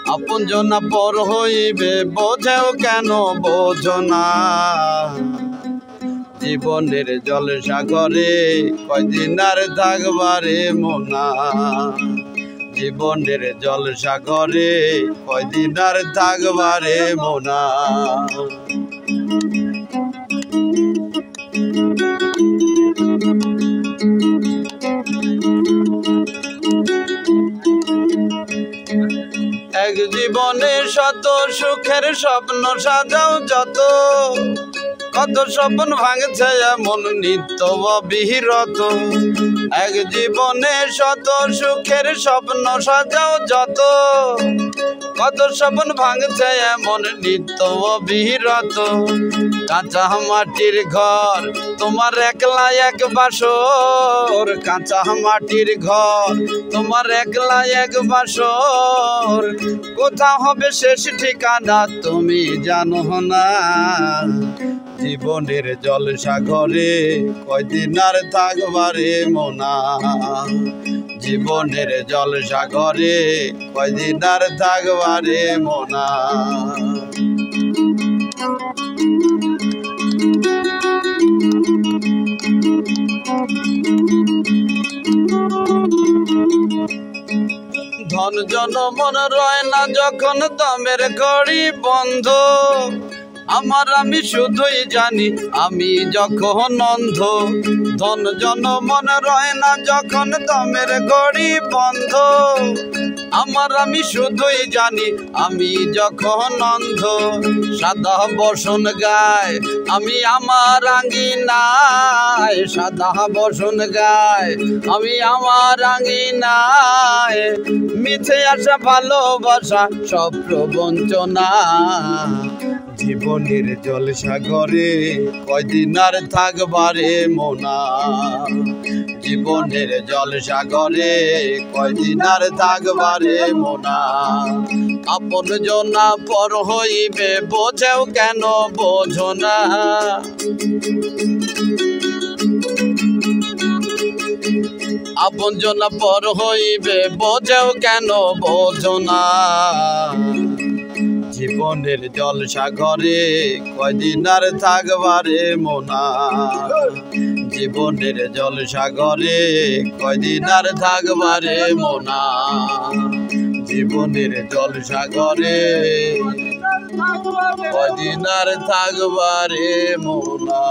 আপন জনা পর হইবে বোঝেও কেন বোঝো না জীবনের জল সাগরে কয়দিন আর থাকবারে মোনা জীবনের জল সাগরে কয়দিন আর থাকবারে মোনা এক জীবনে শত সুখের স্বপ্ন সাজাও যত কত স্বপ্ন ভাঙছে এমন নিত্য অবিরত এক জীবনে শত সুখের স্বপ্ন সাজাও যত কত স্বপ্ন ভাঙছে এমন নিত্য অবিরত কাঁচা মাটির ঘর তোমার একলা এক বাসর কাঁচা মাটির ঘর তোমার একলা এক বাসর কোথাও হবে শেষ ঠিকানা তুমি জানো না জীবনের জল সাগরে কয়দিন আর থাকবারে মোনা জীবনের জল সাগরে কয়দিন আর থাকবারে মোনা ধন জন মন রয় না যখন দমের ঘড়ি বন্ধ আমার আমি শুধুই জানি আমি যখন অন্ধ ধন জন মন রয় না যখন দমের ঘড়ি বন্ধ আমার আমি শুধুই জানি আমি যখন অন্ধ সাদা বসন গায় আমি আমার আঙ্গিনায় সাদা বসন গায় আমি আমার আঙ্গিনায় মিছে আসা ভালোবাসা সব প্রবঞ্চনা জীবনের জল সাগরে কয়দিন আর থাকবারে মোনা জীবনের জল সাগরে কয়দিন আর থাকবারে মোনা আপন জনা পর হইবে বোঝেও কেন বোঝো না আপন জনা পর হইবে বোঝেও কেন বোঝো না জীবনের জল সাগরে কয়দিন আর থাকবারে মোনা জীবনের জল সাগরে কয়দিন আর থাকবারে মোনা জীবনের জল সাগরে কয়দিন আর থাকবারে মোনা।